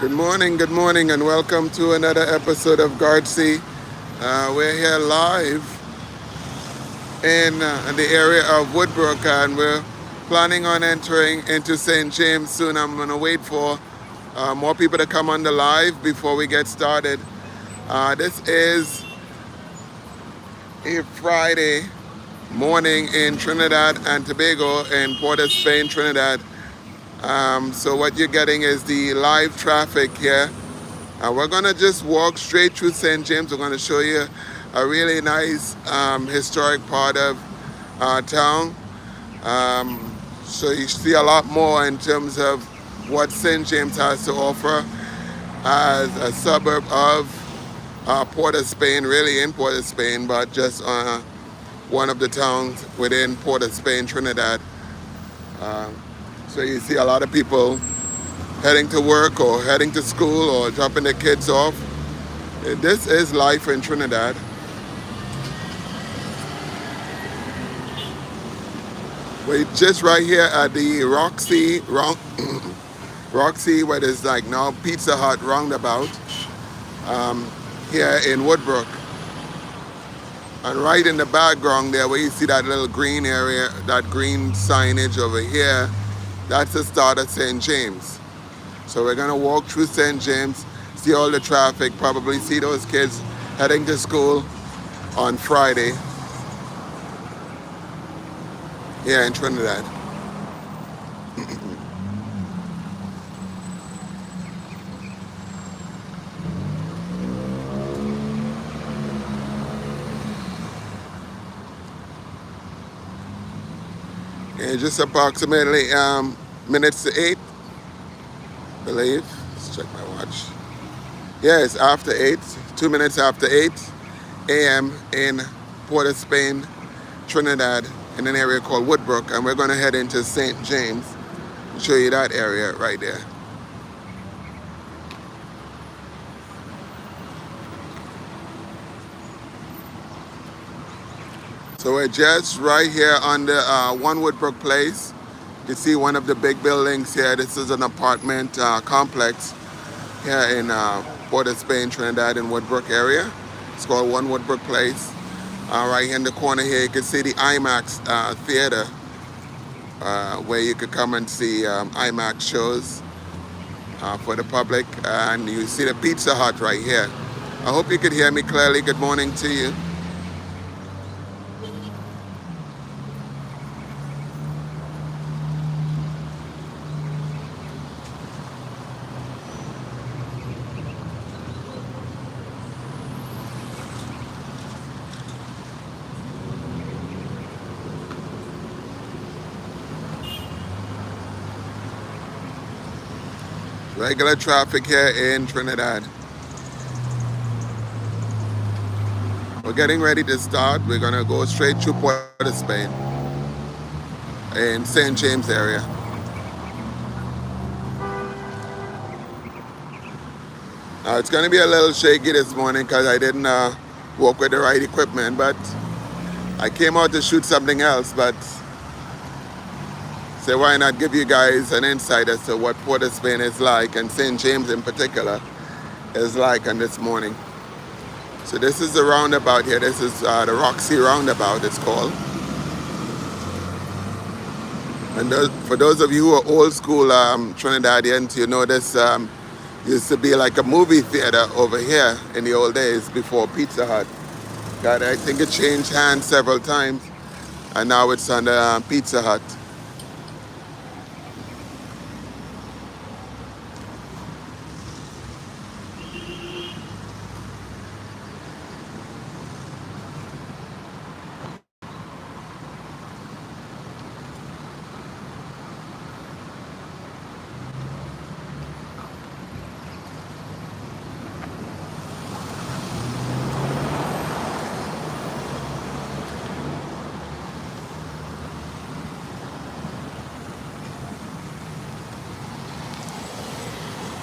good morning, and welcome to another episode of Guardsea. We're here live in the area of Woodbrook, and we're planning on entering into St. James soon. I'm going to wait for more people to come on the live before we get started. This is a Friday morning in Trinidad and Tobago, in Port of Spain, Trinidad. So what you're getting is the live traffic here. We're going to just walk straight through St. James. We're going to show you a really nice historic part of town. So you see a lot more in terms of what St. James has to offer as a suburb of Port of Spain, really in Port of Spain, but just one of the towns within Port of Spain, Trinidad. So you see a lot of people heading to work or heading to school or dropping their kids off. This is life in Trinidad. We're just right here at the Roxy, where there's like now Pizza Hut roundabout, here in Woodbrook. And right in the background there, where you see that little green area, that green signage over here, that's the start of St. James. So we're gonna walk through St. James, see all the traffic, probably see those kids heading to school on Friday here in Trinidad. Okay, just approximately minutes to 8, I believe. Let's check my watch. Yeah, it's after 8, 2 minutes after 8 a.m. in Port of Spain, Trinidad, in an area called Woodbrook, and we're going to head into St. James and show you that area right there. So we're just right here on the One Woodbrook Place. You can see one of the big buildings here. This is an apartment complex here in Port of Spain, Trinidad, in Woodbrook area. It's called One Woodbrook Place. Right here in the corner here, you can see the IMAX theater, where you could come and see IMAX shows for the public. And you see the Pizza Hut right here. I hope you could hear me clearly. Good morning to you. Regular traffic here in Trinidad. We're getting ready to start. We're gonna go straight to Port of Spain in St. James area. Now it's gonna be a little shaky this morning because I didn't walk with the right equipment, but I came out to shoot something else, but so why not give you guys an insight as to what Port of Spain is like, and St. James in particular is like on this morning. So this is the roundabout here. This is the Roxy roundabout, it's called. And for those of you who are old school Trinidadians, you know this used to be like a movie theater over here in the old days before Pizza Hut. God, I think it changed hands several times, and now it's under Pizza Hut.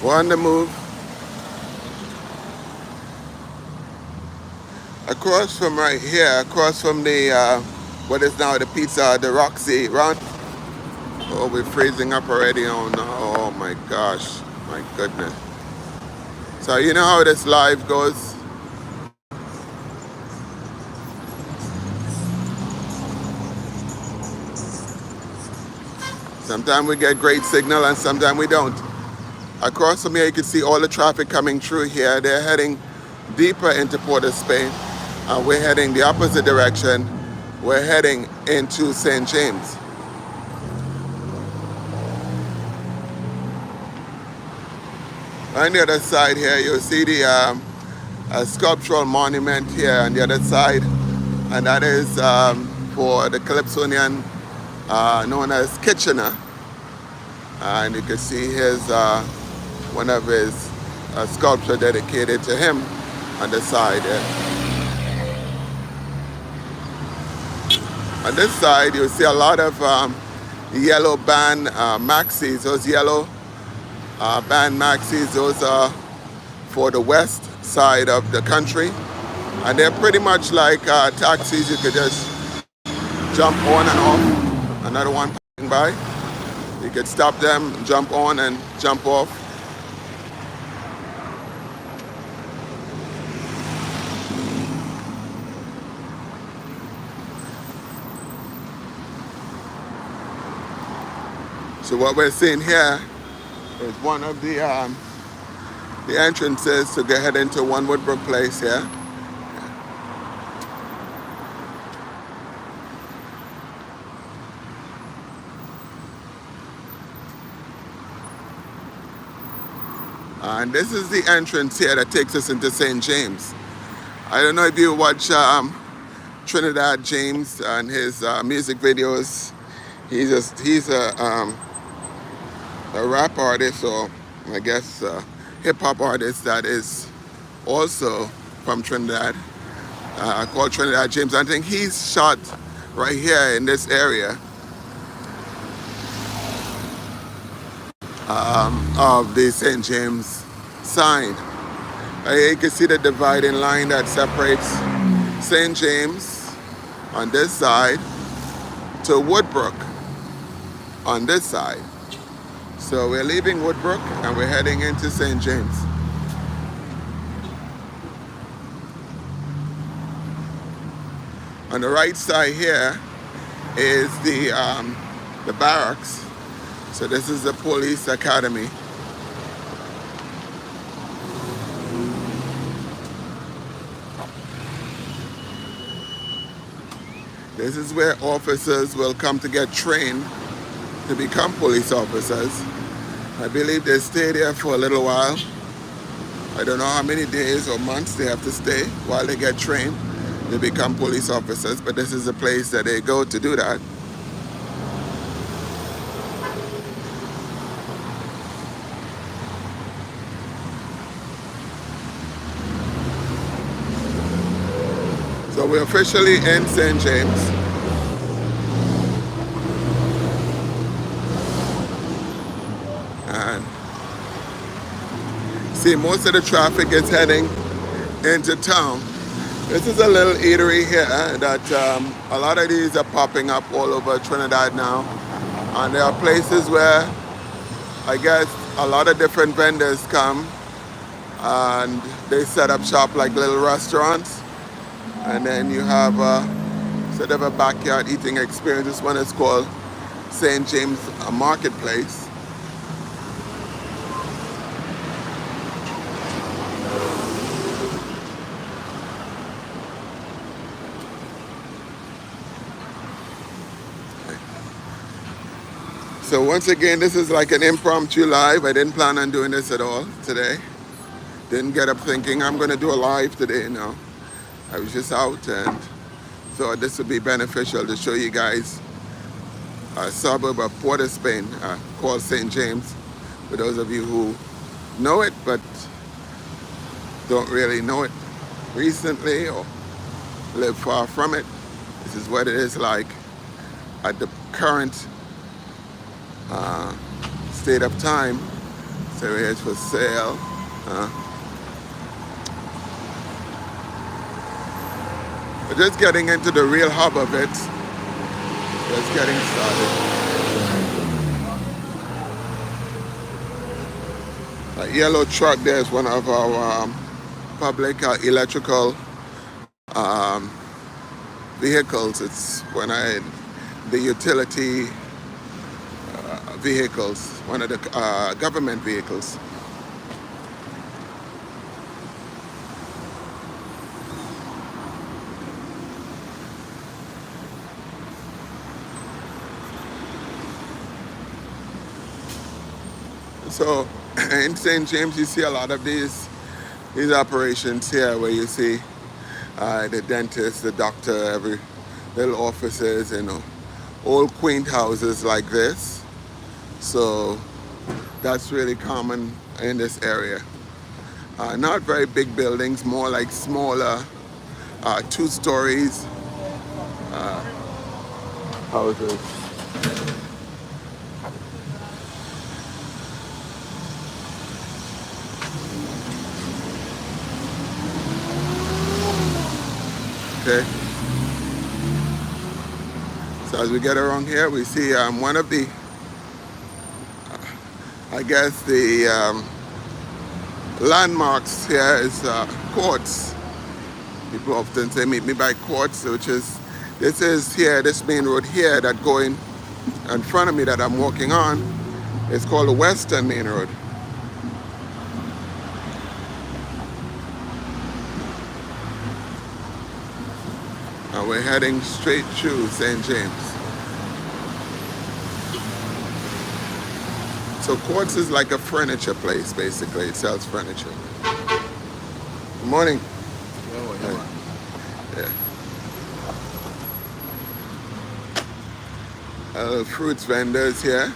We're on the move. Across from right here, across from the what is now the Pizza, the Roxy round. Oh, we're freezing up already. Oh no! Oh my gosh! My goodness! So you know how this live goes. Sometimes we get great signal and sometimes we don't. Across from here you can see all the traffic coming through here. They're heading deeper into Port of Spain. We're heading the opposite direction. We're heading into St. James. On the other side here, you'll see the a sculptural monument here on the other side, and that is for the Calypsonian known as Kitchener. And you can see his one of his sculpture dedicated to him on the side there. On this side, you'll see a lot of yellow band maxis. Those yellow band maxis, those are for the west side of the country, and they're pretty much like taxis. You could just jump on and off. Another one passing by, you could stop them, jump on and jump off. So what we're seeing here is one of the entrances to get head into One Woodbrook Place here. And this is the entrance here that takes us into St. James. I don't know if you watch Trinidad James and his music videos. He's a rap artist, or I guess hip-hop artist that is also from Trinidad, called Trinidad James. I think he's shot right here in this area of the St. James sign. You can see the dividing line that separates St. James on this side to Woodbrook on this side. So we're leaving Woodbrook and we're heading into St. James. On the right side here is the barracks. So this is the police academy. This is where officers will come to get trained to become police officers. I believe they stay there for a little while. I don't know how many days or months they have to stay while they get trained to become police officers, but this is the place that they go to do that. So we're officially in St. James. And see, most of the traffic is heading into town. This is a little eatery here that a lot of these are popping up all over Trinidad now. And there are places where I guess a lot of different vendors come and they set up shop like little restaurants. And then you have sort of a backyard eating experience. This one is called St. James Marketplace. So once again, this is like an impromptu live. I didn't plan on doing this at all today. Didn't get up thinking I'm going to do a live today, no. I was just out and thought this would be beneficial to show you guys a suburb of Port of Spain called St. James. For those of you who know it but don't really know it recently or live far from it, this is what it is like at the current state of time. So it's for sale. But just getting into the real hub of it, just getting started. A yellow truck there is one of our public electrical um, vehicles. It's the utility vehicles, one of the government vehicles. So in St. James, you see a lot of these operations here, where you see the dentist, the doctor, every little offices, old quaint houses like this. So that's really common in this area. Not very big buildings, more like smaller 2 stories houses. Okay. So as we get around here, we see one of the, I guess the landmarks here is Quartz. People often say meet me by Quartz, which is, this main road here that going in front of me that I'm walking on is called the Western Main Road. And we're heading straight through St. James. So Quartz is like a furniture place, basically. It sells furniture. Good morning. Yeah. Fruits vendors here.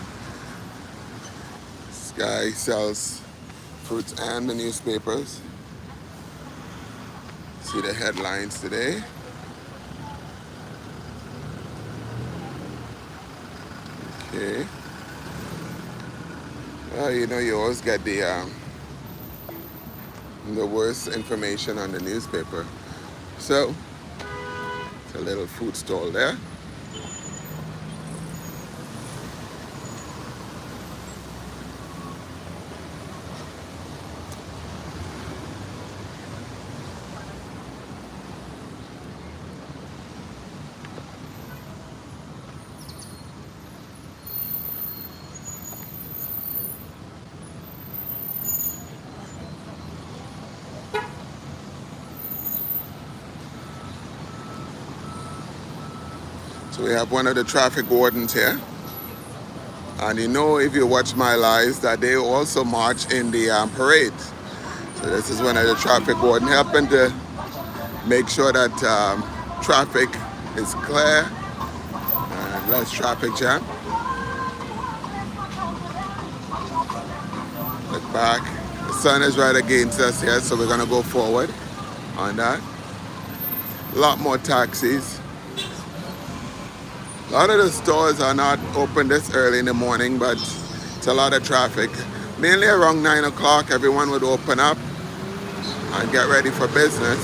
This guy sells fruits and the newspapers. See the headlines today. Okay. Well, you always get the worst information on the newspaper. So, it's a little food stall there. So we have one of the traffic wardens here. And if you watch my lives, that they also march in the parade. So this is one of the traffic wardens helping to make sure that traffic is clear and less traffic jam. Look back. The sun is right against us here, so we're gonna go forward on that. A lot more taxis. A lot of the stores are not open this early in the morning, but it's a lot of traffic. Mainly around 9 o'clock, everyone would open up and get ready for business.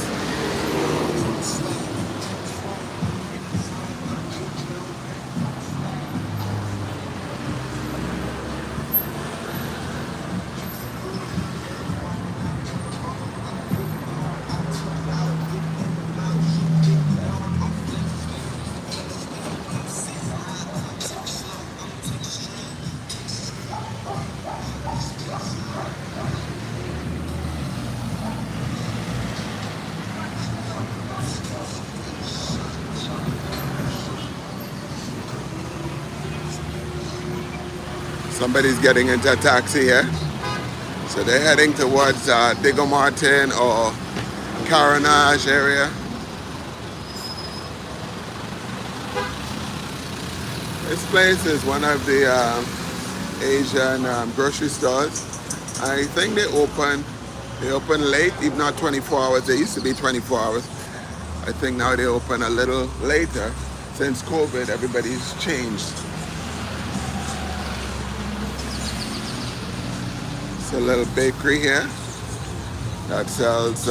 Somebody's getting into a taxi here. So they're heading towards Diego Martin or Carenage area. This place is one of the Asian grocery stores. I think they open late, if not 24 hours. They used to be 24 hours. I think now they open a little later. Since COVID, everybody's changed. It's a little bakery here that sells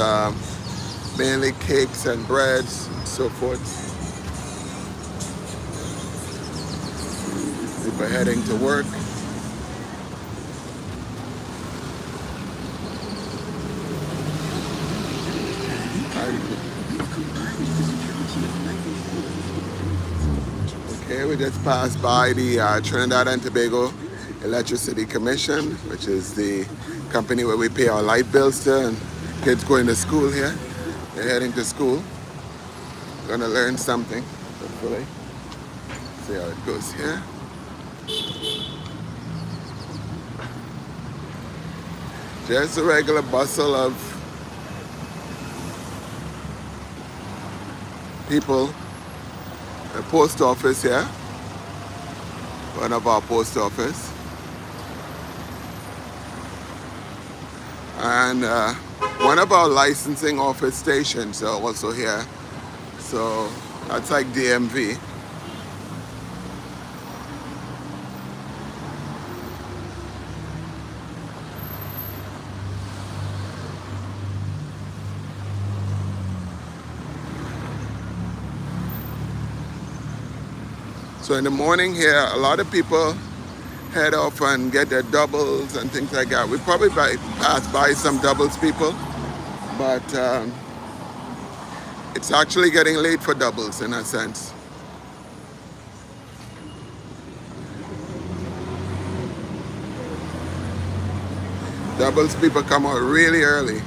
mainly cakes and breads and so forth. People heading to work. we just passed by the Trinidad and Tobago Electricity Commission, which is the company where we pay our light bills to, and kids going to school here. They're heading to school. Gonna learn something, hopefully. See how it goes here. Just a regular bustle of people. The post office here. One of our post office. And one of our licensing office stations are also here. So that's like DMV. So in the morning here, a lot of people head off and get their doubles and things like that. We probably pass by some doubles people, but it's actually getting late for doubles in a sense. Doubles people come out really early.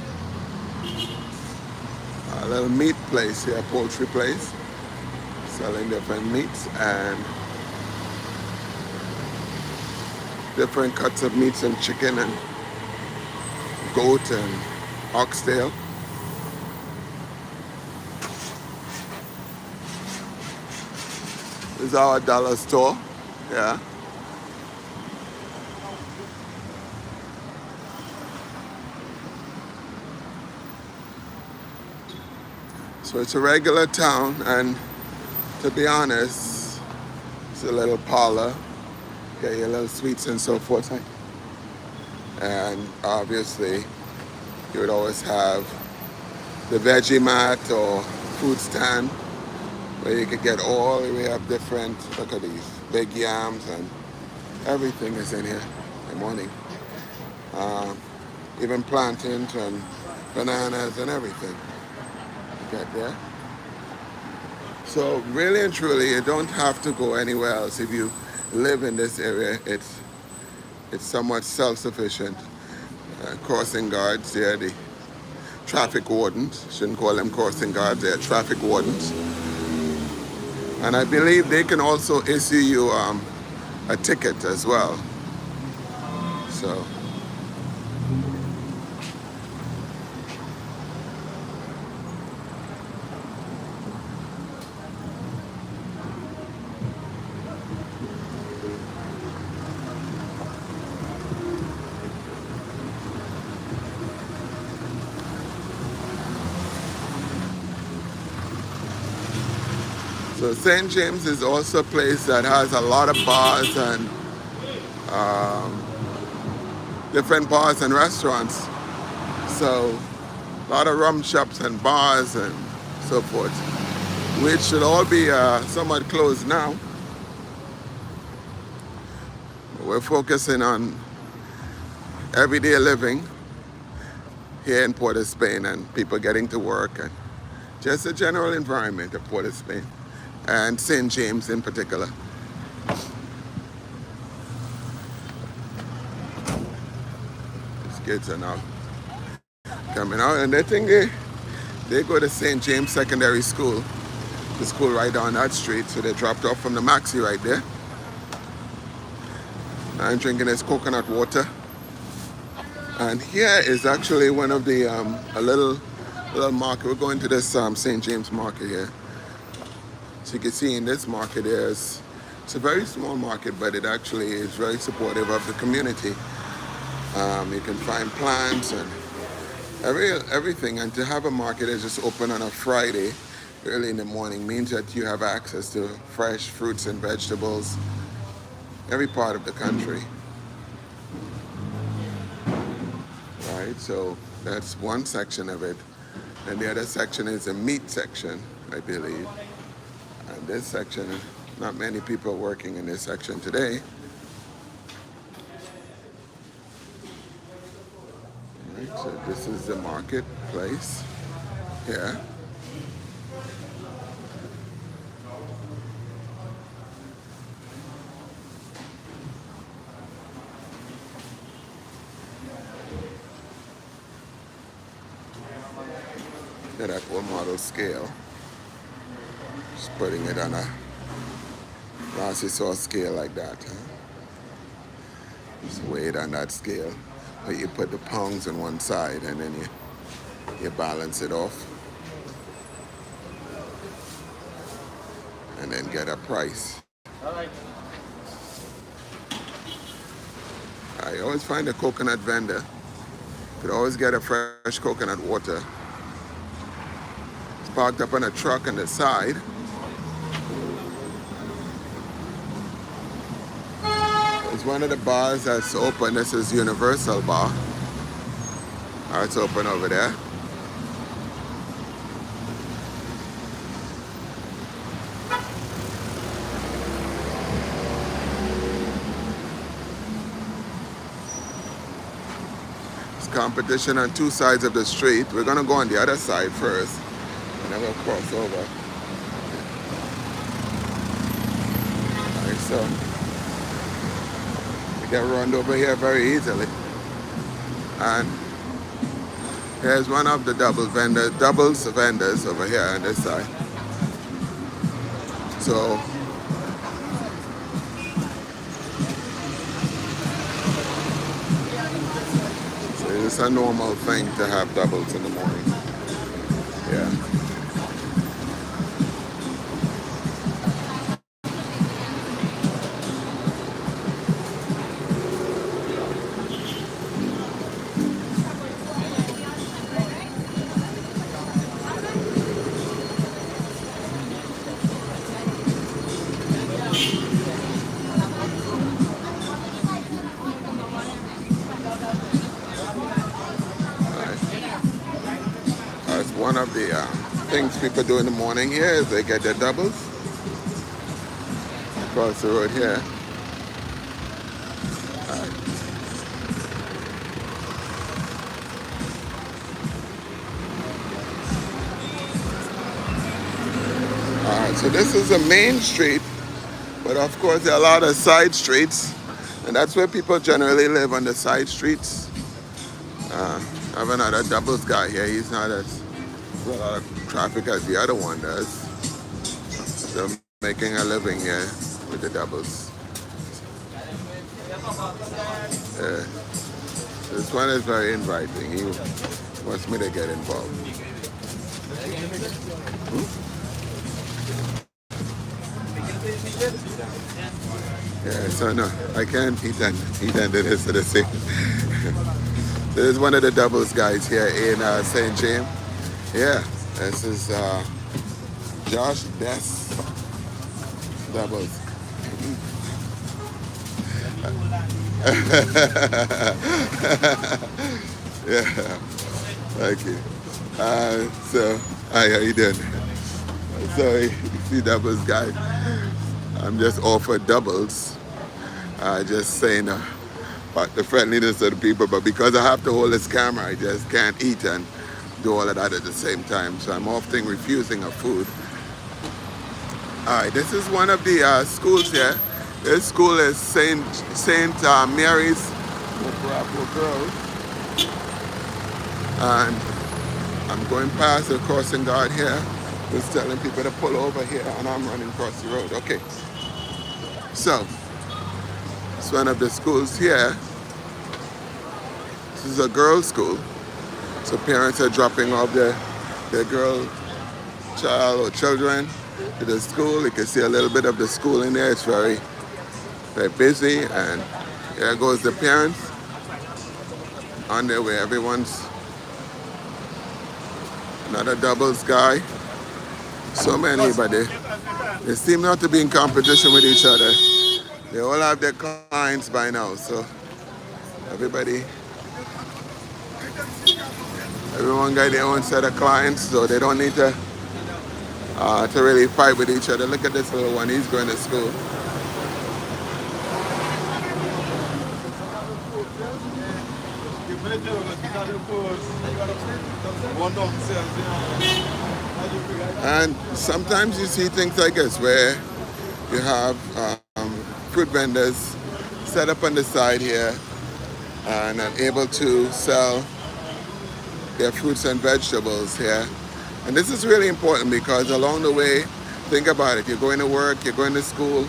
A little meat place here, poultry place, selling different meats and different cuts of meats and chicken and goat and oxtail. This is our dollar store, yeah. So it's a regular town, and to be honest, it's a little parlor. Get your little sweets and so forth. And obviously, you would always have the veggie mat or food stand where you could get all, we have different, look at these, big yams and everything is in here in the morning. Even plantains and bananas and everything. Get there. So really and truly, you don't have to go anywhere else. If you live in this area, it's somewhat self-sufficient. Crossing guards, they're the traffic wardens. Shouldn't call them crossing guards, they're traffic wardens. And I believe they can also issue you a ticket as well. So. So St. James is also a place that has a lot of bars and different bars and restaurants. So a lot of rum shops and bars and so forth, which should all be somewhat closed now. We're focusing on everyday living here in Port of Spain and people getting to work and just the general environment of Port of Spain. And St. James in particular. These kids are now coming out, and they think they go to St. James Secondary School, the school right down that street, so they dropped off from the Maxi right there. I'm drinking this coconut water. And here is actually one of the, a little market. We're going to this St. James market here. So you can see in this market it's a very small market, but it actually is very supportive of the community. You can find plants and everything, and to have a market that's just open on a Friday early in the morning means that you have access to fresh fruits and vegetables every part of the country. Right, so that's one section of it. And the other section is the meat section, I believe. And this section, not many people are working in this section today. Right, so this is the marketplace here. Get that old model scale. Just putting it on a Roxy saw scale like that. Huh? Just weigh it on that scale. But you put the pounds on one side and then you balance it off. And then get a price. I always find a coconut vendor. You could always get a fresh coconut water. It's parked up on a truck on the side. It's one of the bars that's open. This is Universal Bar. It's open over there. Competition on two sides of the street. We're gonna go on the other side first and then we'll cross over. Alright, so we get around over here very easily. And here's one of the doubles vendors over here on this side. So it's a normal thing to have doubles in the morning. Yeah. One of the things people do in the morning here is they get their doubles across the road here. Alright, so this is a main street, but of course there are a lot of side streets, and that's where people generally live, on the side streets. I have another doubles guy here. He's not as a lot of traffic as the other one does. So making a living here with the doubles. This one is very inviting. He wants me to get involved. Yeah, so no, I can't eat and do this to the same. This is one of the doubles guys here in St. James. Yeah, this is Josh Best doubles. Yeah, thank you. So, hi, how you doing? So, you see doubles guy. I'm just offered doubles. Just saying about the friendliness of the people, but because I have to hold this camera, I just can't eat and do all of that at the same time, so I'm often refusing a food. Alright, this is one of the schools here. This school is Saint Mary's Muquarapo Road, and I'm going past the crossing guard here who's telling people to pull over here, and I'm running across the road. Okay, so it's one of the schools here. This is a girls' school. So parents are dropping off their girl child or children to the school. You can see a little bit of the school in there. It's very, very busy. And there goes the parents on their way. Everyone's another doubles guy. So many, but they seem not to be in competition with each other. They all have their clients by now. So everyone got their own set of clients, so they don't need to really fight with each other. Look at this little one, he's going to school. And sometimes you see things like this where you have fruit vendors set up on the side here and are able to sell their fruits and vegetables here And this is really important because along the way, think about it, you're going to work, you're going to school,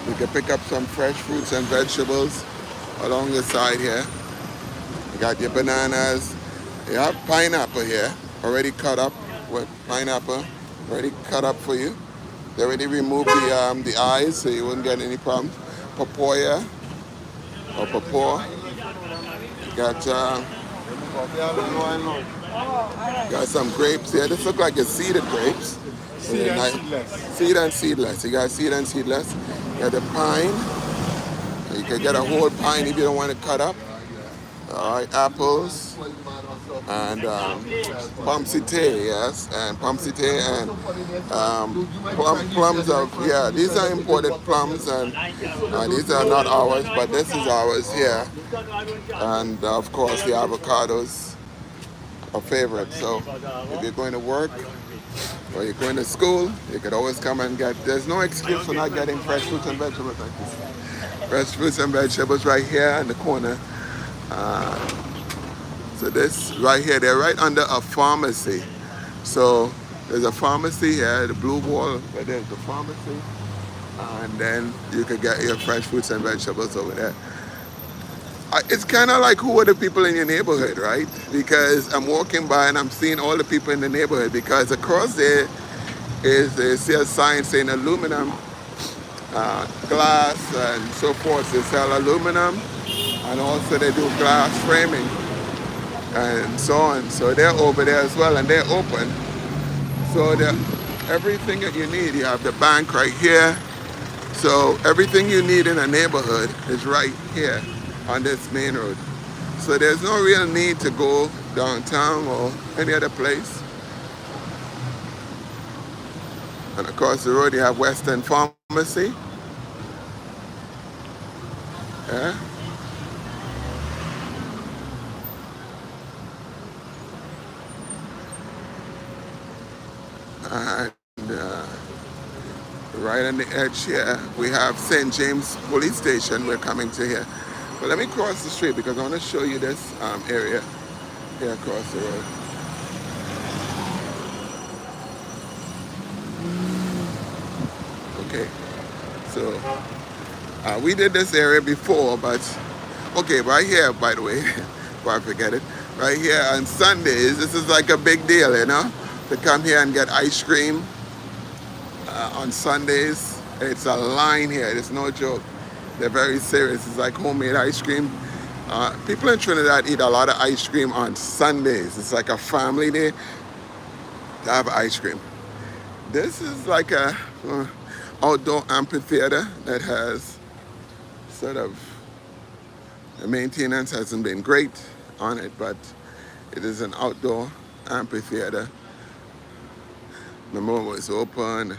you can pick up some fresh fruits and vegetables along the side here. You got your bananas, you have pineapple here, already cut up with pineapple, already cut up for you. They already removed the eyes so you wouldn't get any problems. Papaya or papaw. Got got some grapes here. This look like it's seeded grapes. Seed and seedless. Seed and seedless. You got seed and seedless. You got the pine. You can get a whole pine if you don't want to cut up. All right, apples and pomsite, yes, and pomsite and plums of, yeah, these are imported plums and these are not ours, but this is ours here. And of course the avocados are favorite. So if you're going to work or you're going to school, you could always come and get, there's no excuse for not getting fresh fruits and vegetables like this. Fresh fruits and vegetables right here in the corner. So this right here, they're right under a pharmacy. So there's a pharmacy here, the blue wall, where there's the pharmacy. And then you could get your fresh fruits and vegetables over there. It's kind of like who are the people in your neighborhood, right? Because I'm walking by and I'm seeing all the people in the neighborhood because across there is they see a sign saying aluminum, glass and so forth. They sell aluminum and also they do glass framing and so on. So they're over there as well and they're open. So everything that you need, you have the bank right here. So everything you need in a neighborhood is right here on this main road. So there's no real need to go downtown or any other place. And across the road you have Western Pharmacy. Yeah. And right on the edge here, we have St. James Police Station. We're coming to here. But let me cross the street because I want to show you this area here across the road. Okay, so we did this area before, but okay, right here, by the way, before I forget it, right here on Sundays, this is like a big deal, you know, to come here and get ice cream on Sundays. It's a line here, it's no joke. They're very serious. It's like homemade ice cream. People in Trinidad eat a lot of ice cream on Sundays. It's like a family day to have ice cream. This is like a outdoor amphitheater that has sort of, the maintenance hasn't been great on it, but it is an outdoor amphitheater. The moment it's open,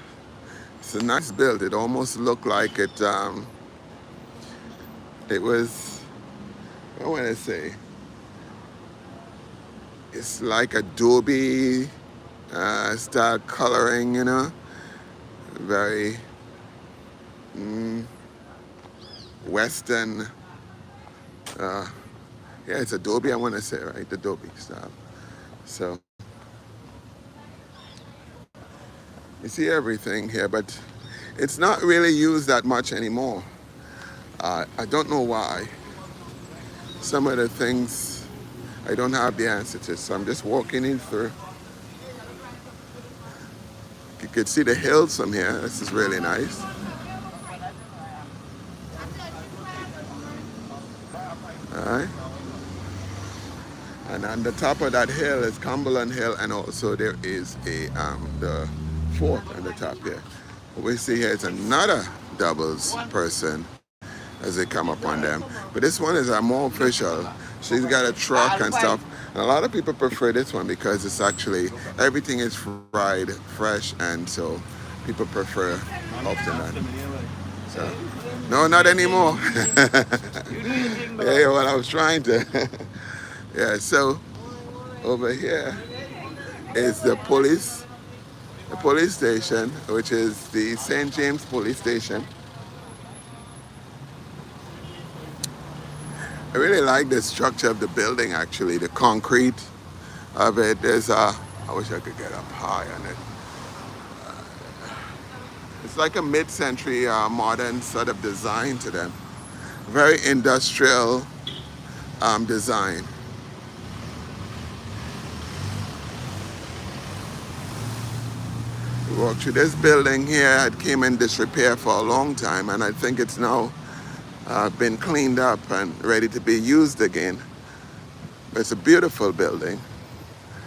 it's a nice build. It almost looked like it was, what would I say? It's like Adobe style coloring, you know, very Western. Yeah, it's Adobe, I want to say, right? Adobe style. So you see everything here, but it's not really used that much anymore. I don't know why. Some of the things I don't have the answer to, so I'm just walking in through. You could see the hills from here. This is really nice. Alright. And on the top of that hill is Cumberland Hill, and also there is the fort on the top here. What we see here is another doubles person as they come upon them. But this one is more official. She's got a truck and stuff. And a lot of people prefer this one because it's actually, everything is fried, fresh, and so people prefer often that. So, no, not anymore. Yeah, well, I was trying to. Yeah, so over here is the police station, which is the St. James Police Station. I really like the structure of the building, actually, the concrete of it. There's a I wish I could get up high on it. It's like a mid-century modern sort of design to them. Very industrial design. We walked through this building here. It came in disrepair for a long time, and I think it's now been cleaned up and ready to be used again. It's a beautiful building.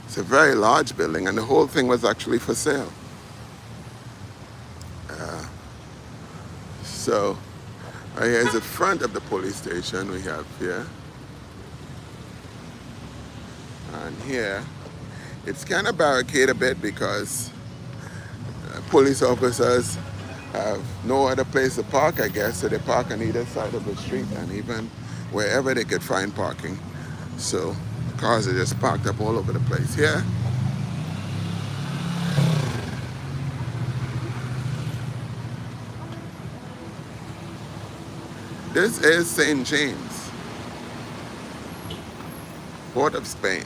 It's a very large building, and the whole thing was actually for sale. So here's the front of the police station we have here. And here, it's kind of barricaded a bit because police officers have no other place to park, I guess, so they park on either side of the street and even wherever they could find parking. So cars are just parked up all over the place here. This is St. James, Port of Spain.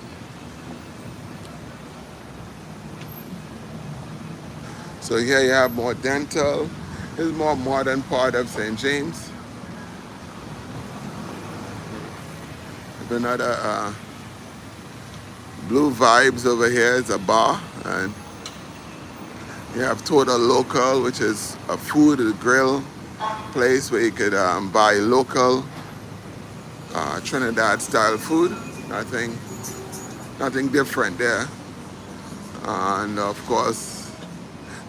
So here you have more dental. This is more modern part of St. James. Another Blue Vibes over here is a bar, and you have Total Local, which is a food grill place where you could buy local Trinidad style food. Nothing different there. And of course,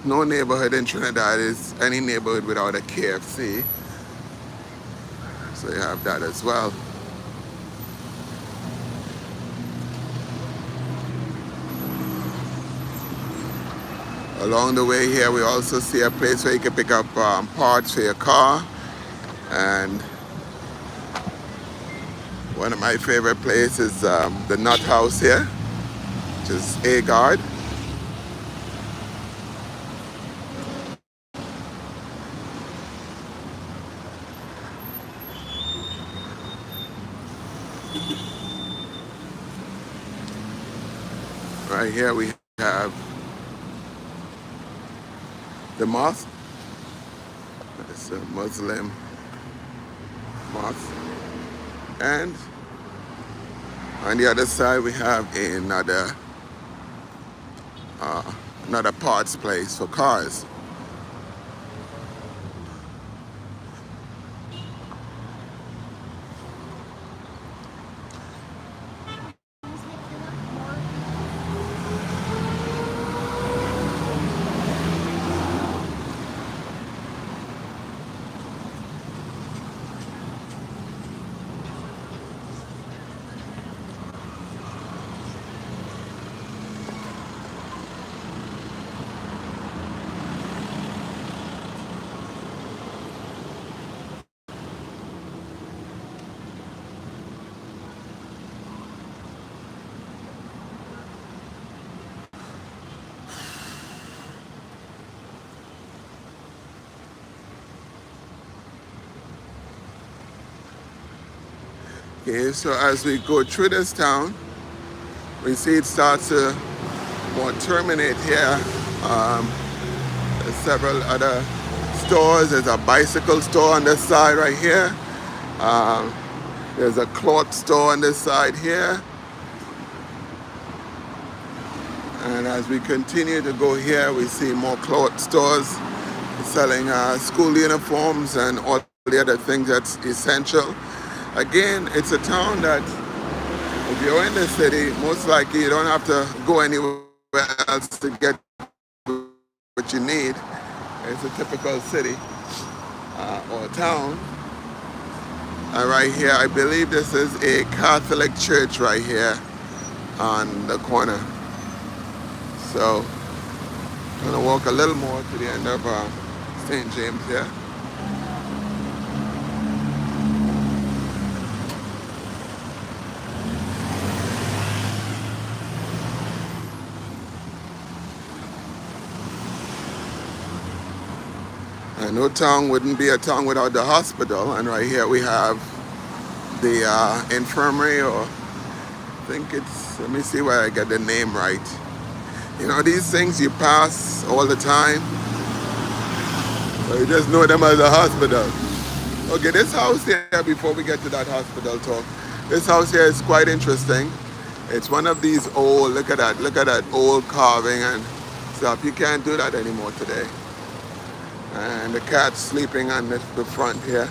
no neighborhood in Trinidad is any neighborhood without a KFC. So you have that as well. Along the way here, we also see a place where you can pick up parts for your car. And one of my favorite places is the Nut House here, which is A-Guard. Right here we have the mosque. It's a Muslim mosque. And on the other side we have another parts place for cars. Okay, so as we go through this town, we see it starts to more terminate here. There's several other stores. There's a bicycle store on this side right here. There's a cloth store on this side here. And as we continue to go here, we see more cloth stores selling school uniforms and all the other things that's essential. Again, it's a town that if you're in the city, most likely you don't have to go anywhere else to get what you need. It's a typical city or town. And right here, I believe this is a Catholic church right here on the corner. So I'm gonna walk a little more to the end of St. James here. No town wouldn't be a town without the hospital, and right here we have the infirmary, or I think it's, let me see where I get the name right. You know, these things you pass all the time, so you just know them as a hospital. Okay, this house here, before we get to that hospital talk, this house here is quite interesting. It's one of these old, look at that old carving and stuff. You can't do that anymore today. And the cat's sleeping on the front here.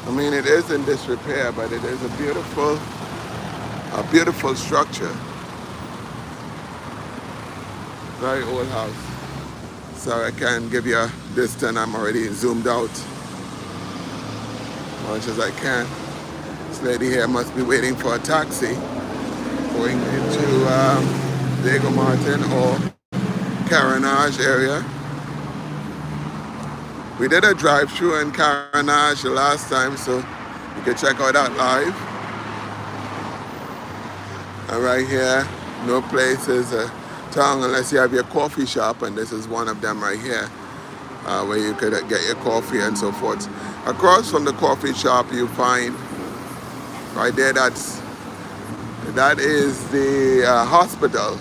I mean, it is in disrepair, but it is a beautiful structure. Very old house. So I can't give you a distance. I'm already zoomed out as much as I can. This lady here must be waiting for a taxi going into Diego Martin or Carenage area. We did a drive-through in Carenage the last time, so you can check out that live. And right here, no place is a town unless you have your coffee shop, and this is one of them right here, where you could get your coffee and so forth. Across from the coffee shop, you find right there, that is the hospital.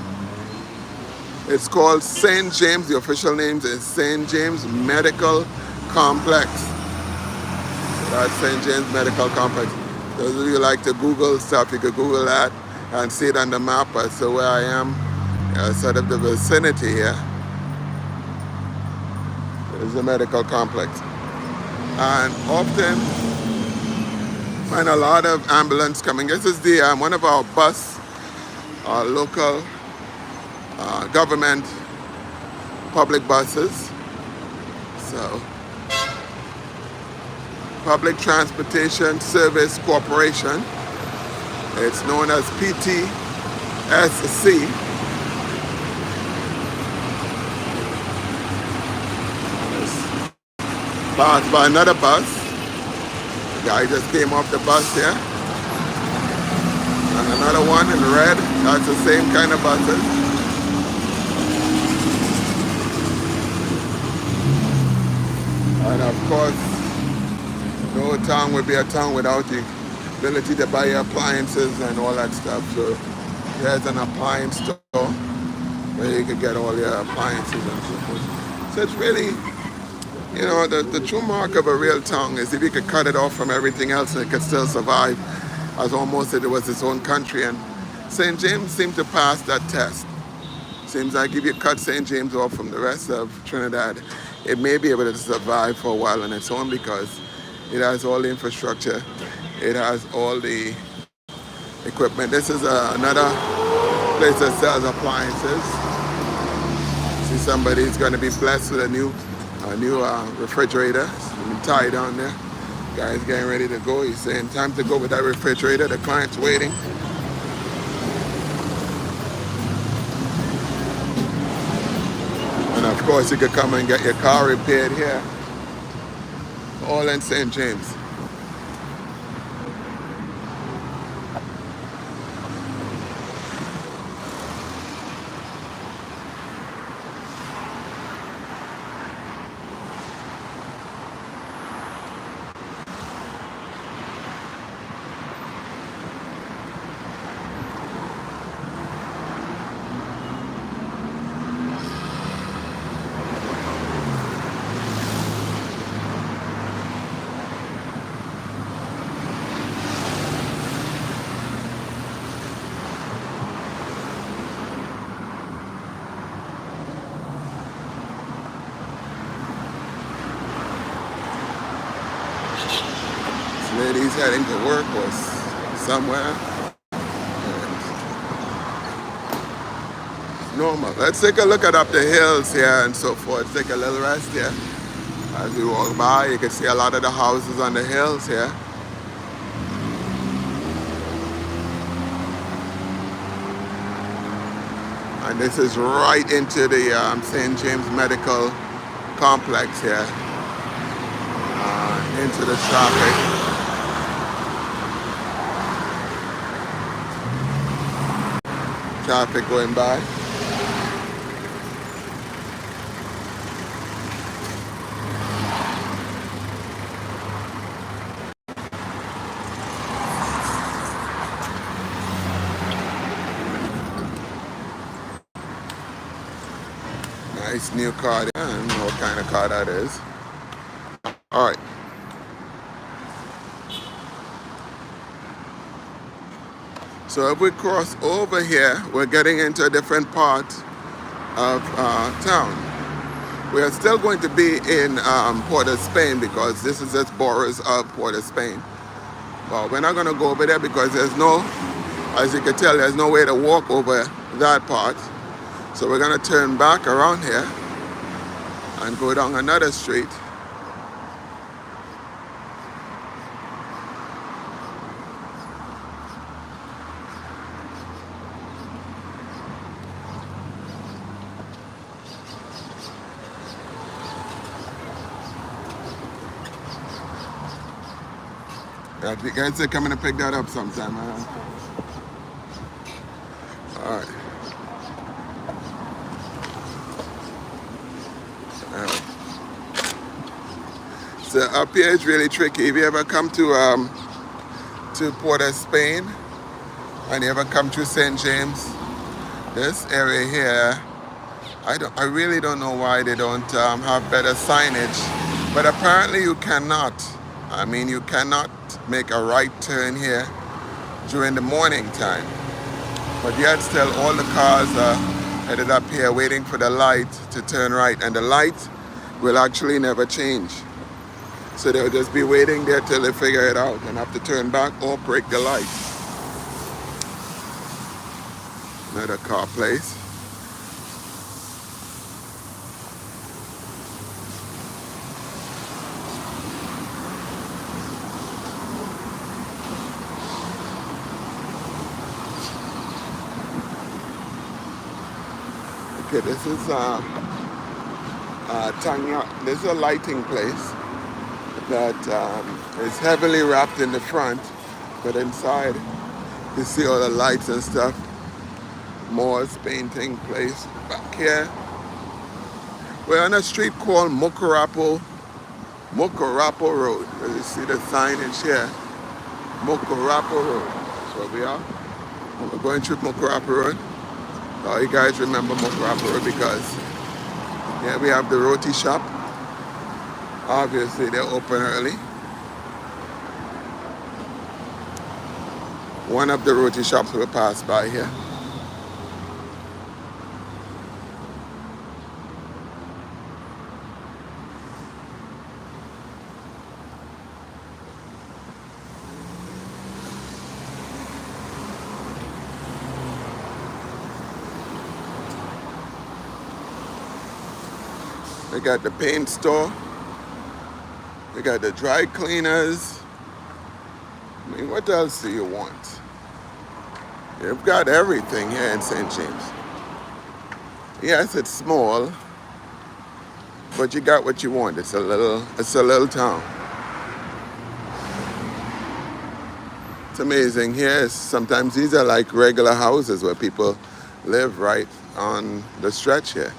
It's called St. James. The official name is St. James Medical Complex. That's St. James Medical Complex. Those of you who like to Google stuff, you could Google that and see it on the map. So where I am, sort of the vicinity here, is the medical complex. And often find a lot of ambulance coming. This is the one of our bus, local government public buses. So, Public Transportation Service Corporation. It's known as PTSC. Passed by another bus. The guy just came off the bus here. And another one in red. That's the same kind of buses. And of course, no town would be a town without the ability to buy your appliances and all that stuff. So there's an appliance store where you could get all your appliances and so forth. So it's really, you know, the true mark of a real town is if you could cut it off from everything else and it could still survive as almost if it was its own country. And St. James seemed to pass that test. Seems like if you cut St. James off from the rest of Trinidad, it may be able to survive for a while on its own because it has all the infrastructure. It has all the equipment. This is another place that sells appliances. See, somebody's going to be blessed with a new refrigerator. It's been tied down there. Guy's getting ready to go. He's saying time to go with that refrigerator. The client's waiting. And of course, you could come and get your car repaired here. All in St. James. Lady's heading to work or somewhere. Normal. Let's take a look at up the hills here and so forth. Take a little rest here. As we walk by, you can see a lot of the houses on the hills here. And this is right into the St. James Medical Complex here. Into the traffic. Traffic going by. Nice new car. I don't know what kind of car that is. All right. So if we cross over here, we're getting into a different part of town. We are still going to be in Port of Spain because this is just borders of Port of Spain. But we're not going to go over there because there's no, as you can tell, there's no way to walk over that part. So we're going to turn back around here and go down another street. Yeah, you guys are coming to pick that up sometime. All right. So up here is really tricky. If you ever come to Port of Spain and you ever come to St. James, this area here, I really don't know why they don't have better signage, but apparently you cannot. I mean, you cannot make a right turn here during the morning time. But yet still all the cars are headed up here waiting for the light to turn right, and the light will actually never change. So they'll just be waiting there till they figure it out and have to turn back or break the light. Another car place. Okay, this is Tanya. This is a lighting place that is heavily wrapped in the front, but inside you see all the lights and stuff. Moore's painting place back here. We're on a street called Muquarapo Road. You see the signage here, Muquarapo Road. That's where we are. We're going through Muquarapo Road. Oh, you guys remember Muquarapo Road because here we have the roti shop. Obviously, they're open early. One of the roti shops will pass by here. They got the paint store. They got the dry cleaners. I mean, what else do you want? You've got everything here in St. James. Yes, it's small, but you got what you want. It's a little town. It's amazing. Here, sometimes these are like regular houses where people live right on the stretch here.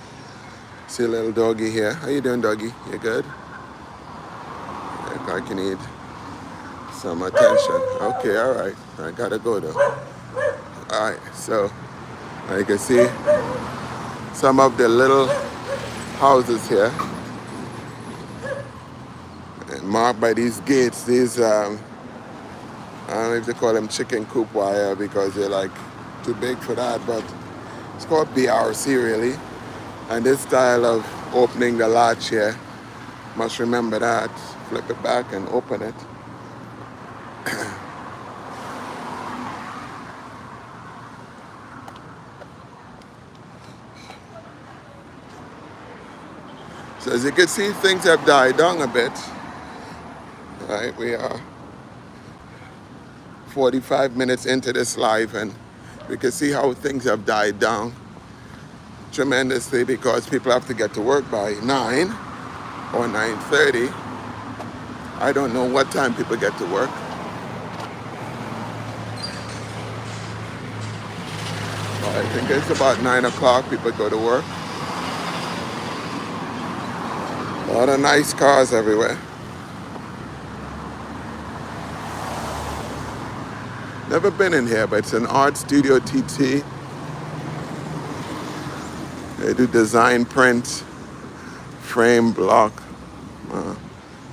See a little doggy here. How you doing, doggy? You good? Look like you need some attention. Okay, all right. I gotta go though. All right, so you can see some of the little houses here, and marked by these gates. These I don't know if they call them chicken coop wire because they're like too big for that, but it's called BRC really. And this style of opening the latch here, must remember that. Flip it back and open it. So as you can see, things have died down a bit. Right, we are 45 minutes into this live and we can see how things have died down tremendously because people have to get to work by 9 or 9:30. I don't know what time people get to work. But I think it's about 9 o'clock people go to work. A lot of nice cars everywhere. Never been in here, but it's an art studio TT. They do design, print, frame, block. I don't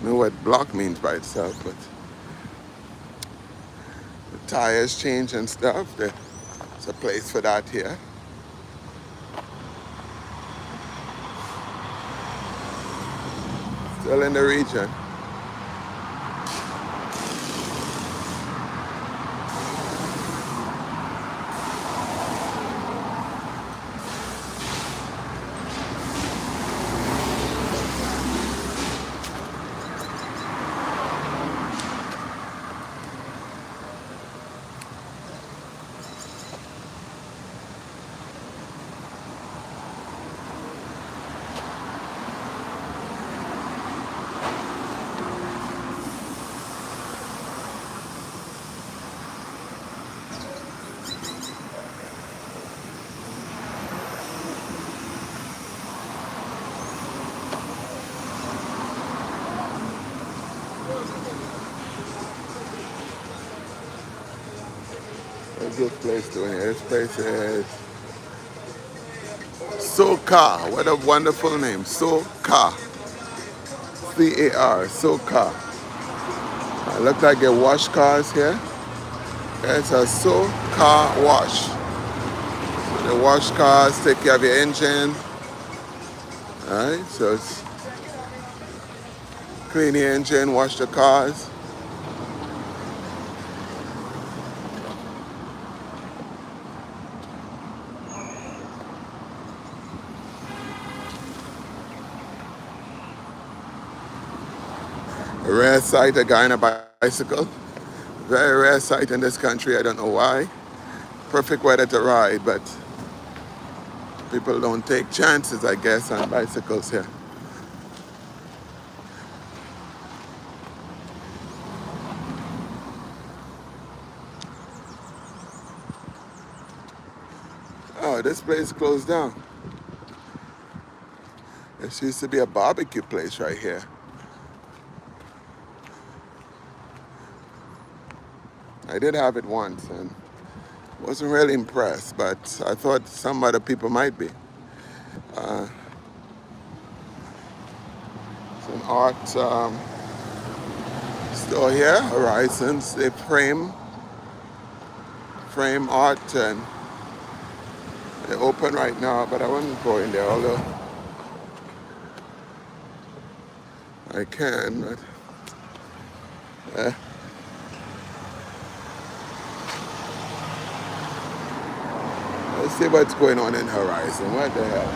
know what block means by itself, but the tires change and stuff. There's a place for that here. Still in the region. What's this place doing here? This place is SoCar. What a wonderful name. SoCar. C-A-R. SoCar. Look like they wash cars here. It's a SoCar wash. They wash cars, take care of your engine. Alright, so it's clean the engine, wash the cars. A rare sight, a guy on a bicycle. Very rare sight in this country, I don't know why. Perfect weather to ride, but people don't take chances, I guess, on bicycles here. Oh, this place closed down. This used to be a barbecue place right here. I did have it once and wasn't really impressed, but I thought some other people might be. It's an art store here, Horizons. They frame art, and they're open right now, but I wouldn't go in there, although I can, but let's see what's going on in Horizon. What the hell?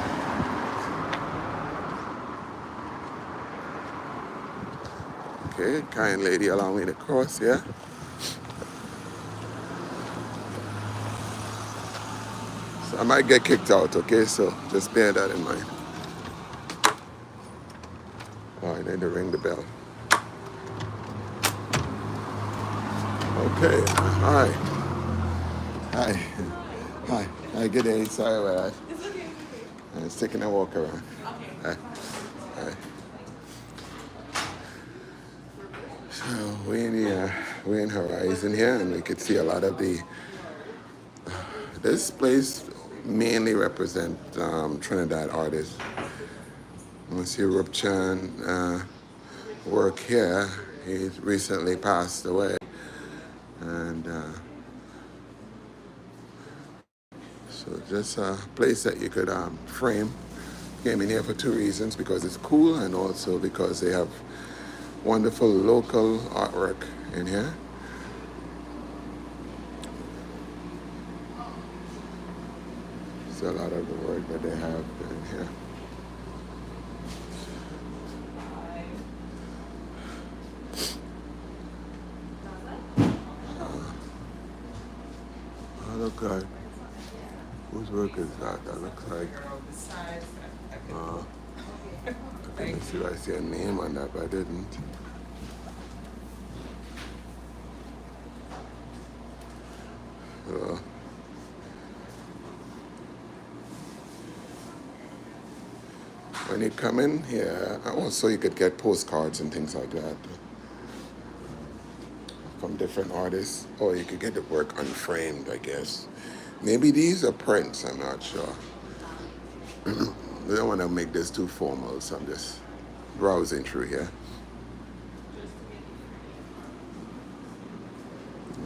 Okay, kind lady allowing me to cross here. So I might get kicked out, okay? So just bear that in mind. Oh, I need to ring the bell. Okay, hi. Hi. Hi. Hi, good day. Sorry about that. It's okay. I was taking a walk around. Okay. Hi. So we're in Horizon here, and we could see a lot of the. This place mainly represent Trinidad artists. Monsieur Rupchan work here. He recently passed away, and so just a place that you could frame. Came in here for two reasons: because it's cool, and also because they have wonderful local artwork in here. So a lot of the work that they have in here. Look like, whose work is that? That looks like, I couldn't see if I see a name on that, but I didn't. So, when you come in here, also you could get postcards and things like that from different artists, or you could get the work unframed, I guess. Maybe these are prints, I'm not sure. We don't want to make this too formal, so I'm just browsing through here.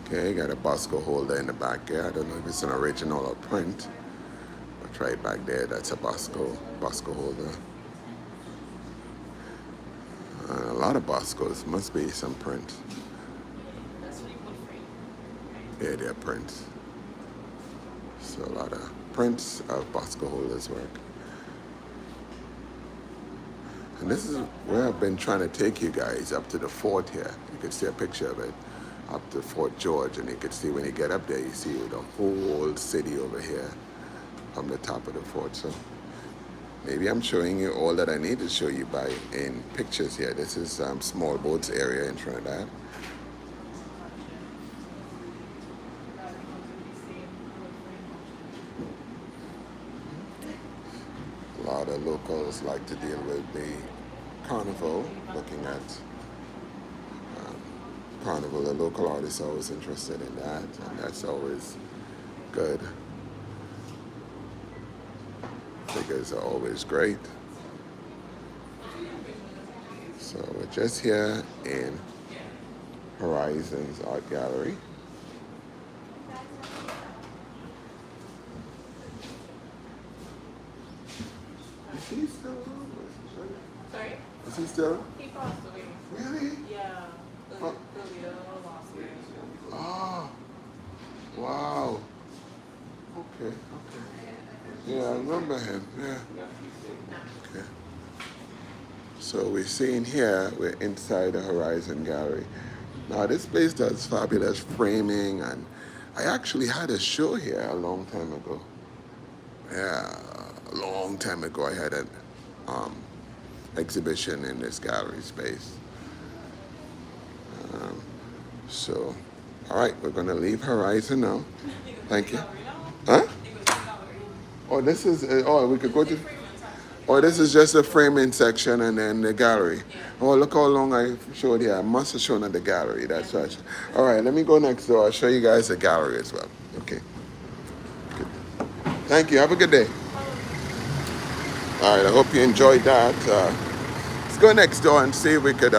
Okay, got a Bosco holder in the back here. I don't know if it's an original or print. But right back there, that's a Bosco holder. A lot of Boscos. Must be some print. Yeah, they're prints. So a lot of prints of Bosco holders work. And this is where I've been trying to take you guys up to the fort here. You can see a picture of it. Up to Fort George, and you can see when you get up there, you see the whole city over here from the top of the fort. So maybe I'm showing you all that I need to show you by in pictures here. This is small boats area in Trinidad. A lot of locals like to deal with the carnival, looking at carnival. The local artists are always interested in that, and that's always good. Figures are always great. So we're just here in Horizons Art Gallery. Is he still on? Sorry? Is he still? He passed away. Really? Yeah. The leader lost me. Oh, wow. Okay. Yeah, I remember him. Yeah. Okay. So we're seeing here, we're inside the Horizon Gallery. Now this place does fabulous framing, and I actually had a show here a long time ago. Yeah, a long time ago I had an exhibition in this gallery space. So, all right, we're gonna leave Horizon now. Thank you. Huh? Oh, this is, we could go to, this is just the framing section and then the gallery. Oh, look how long I showed here. I must have shown at the gallery, that's right. All right, let me go next door. I'll show you guys the gallery as well. Okay. Good. Thank you, have a good day. All right, I hope you enjoyed that. Let's go next door and see if we could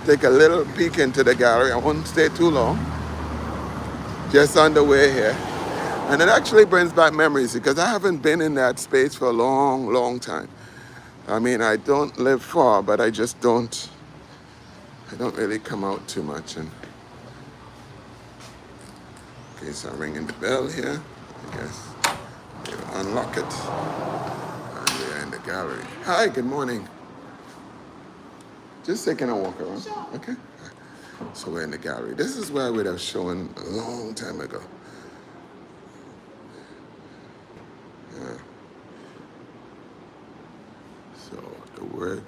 take a little peek into the gallery. I won't stay too long. Just on the way here. And it actually brings back memories because I haven't been in that space for a long, long time. I mean, I don't live far, but I don't really come out too much. And okay, so I'm ringing the bell here. I guess we'll unlock it. And we're in the gallery. Hi, good morning. Just taking a walk around. Sure. Okay. So we're in the gallery. This is where I would have shown a long time ago. Yeah. So the work.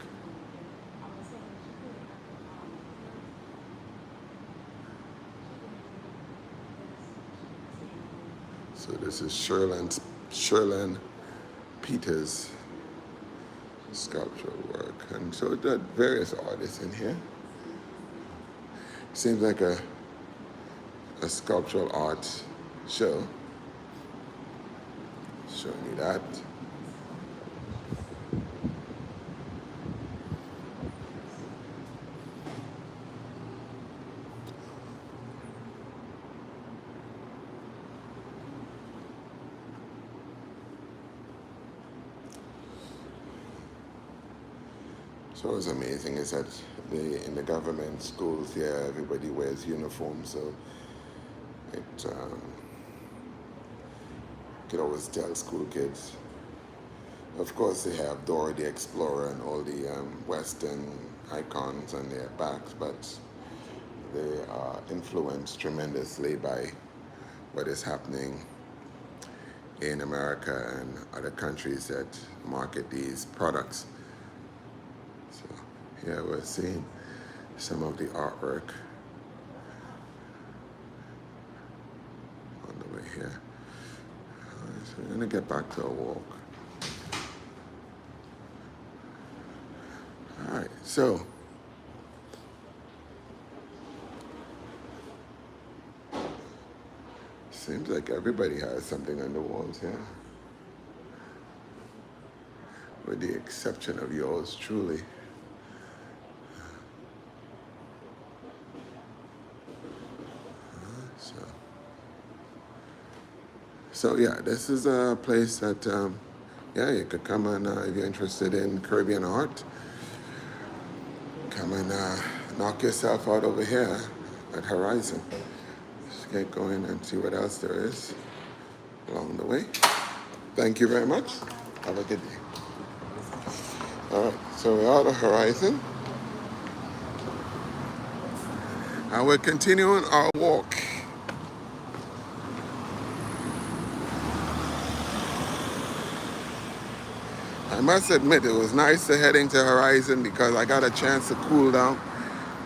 So this is Sherlyn Peters' sculptural work. And so there are various artists in here. Seems like a sculptural art show. Showing you that. So what's amazing is that in the government schools here, everybody wears uniforms, so it could always tell school kids. Of course, they have Dora the Explorer and all the Western icons on their backs, but they are influenced tremendously by what is happening in America and other countries that market these products. So here we're seeing some of the artwork on the way here. So we're gonna get back to our walk. All right, so seems like everybody has something on the walls here. with the exception of yours truly. So, so yeah, this is a place that, yeah, you could come and, if you're interested in Caribbean art, come and knock yourself out over here at Horizon. Just get going and see what else there is along the way. Thank you very much. Have a good day. All right, so we're out of Horizon. And we're continuing our walk. I must admit, it was nice to heading to Horizon because I got a chance to cool down.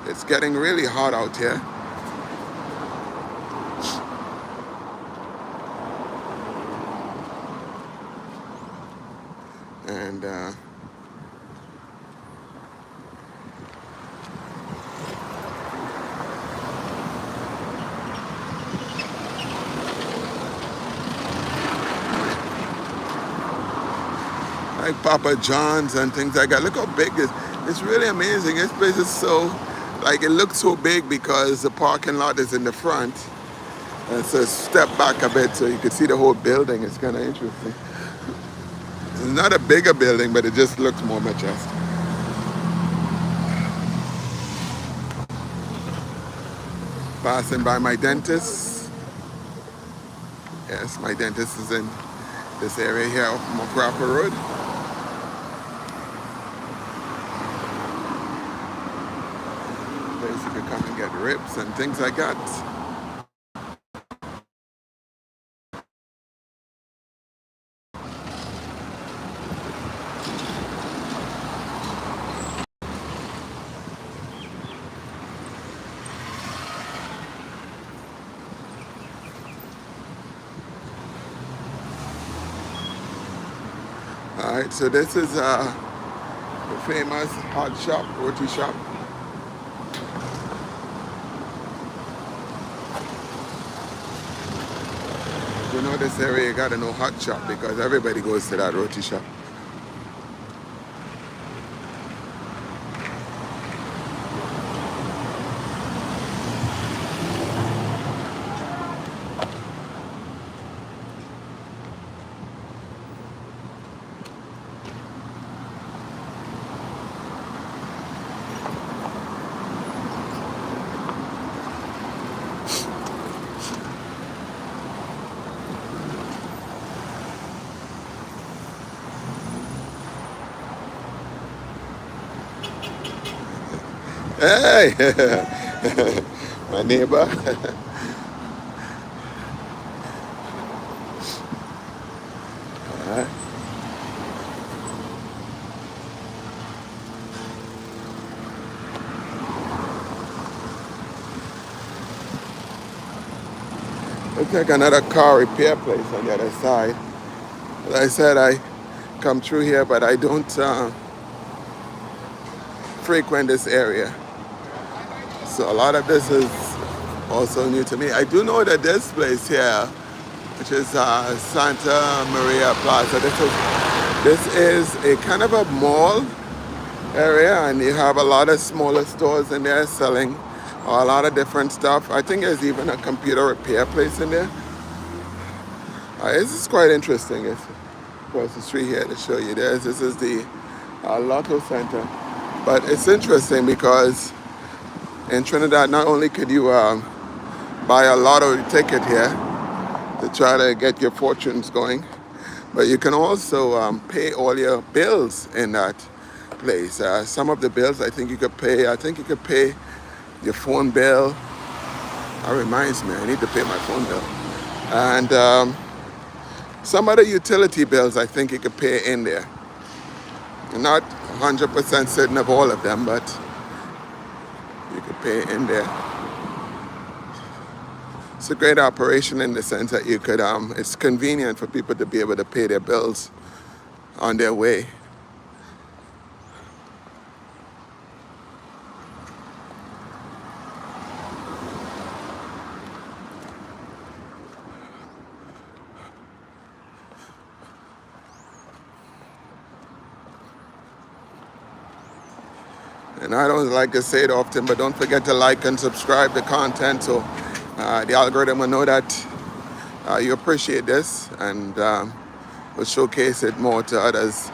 It's getting really hot out here. And like Papa John's and things like that. Look how big this. It's really amazing. This place is so, like, it looks so big because the parking lot is in the front. And so step back a bit so you can see the whole building. It's kind of interesting. It's not a bigger building, but it just looks more majestic. Passing by my dentist. Yes, my dentist is in this area here off Muquarapo Road. Place you could come and get ribs and things like that. All right, so this is the famous hot shop, roti shop. If you know this area, you gotta know hot shop because everybody goes to that roti shop. Hey, my neighbor. Alright. Looks like another car repair place on the other side. As I said, I come through here, but I don't frequent this area. So a lot of this is also new to me. I do know that this place here, which is Santa Maria Plaza, this is a kind of a mall area, and you have a lot of smaller stores in there selling a lot of different stuff. I think there's even a computer repair place in there. This is quite interesting. It's across the street here to show you this. This is the Lotto Center. But it's interesting because in Trinidad, not only could you buy a lotto ticket here to try to get your fortunes going, but you can also pay all your bills in that place. Some of the bills I think you could pay your phone bill. That reminds me, I need to pay my phone bill. And some other utility bills I think you could pay in there. I'm not 100% certain of all of them, but you could pay in there. It's a great operation in the sense that you could, it's convenient for people to be able to pay their bills on their way. And I don't like to say it often, but don't forget to like and subscribe to content so the algorithm will know that you appreciate this, and will showcase it more to others.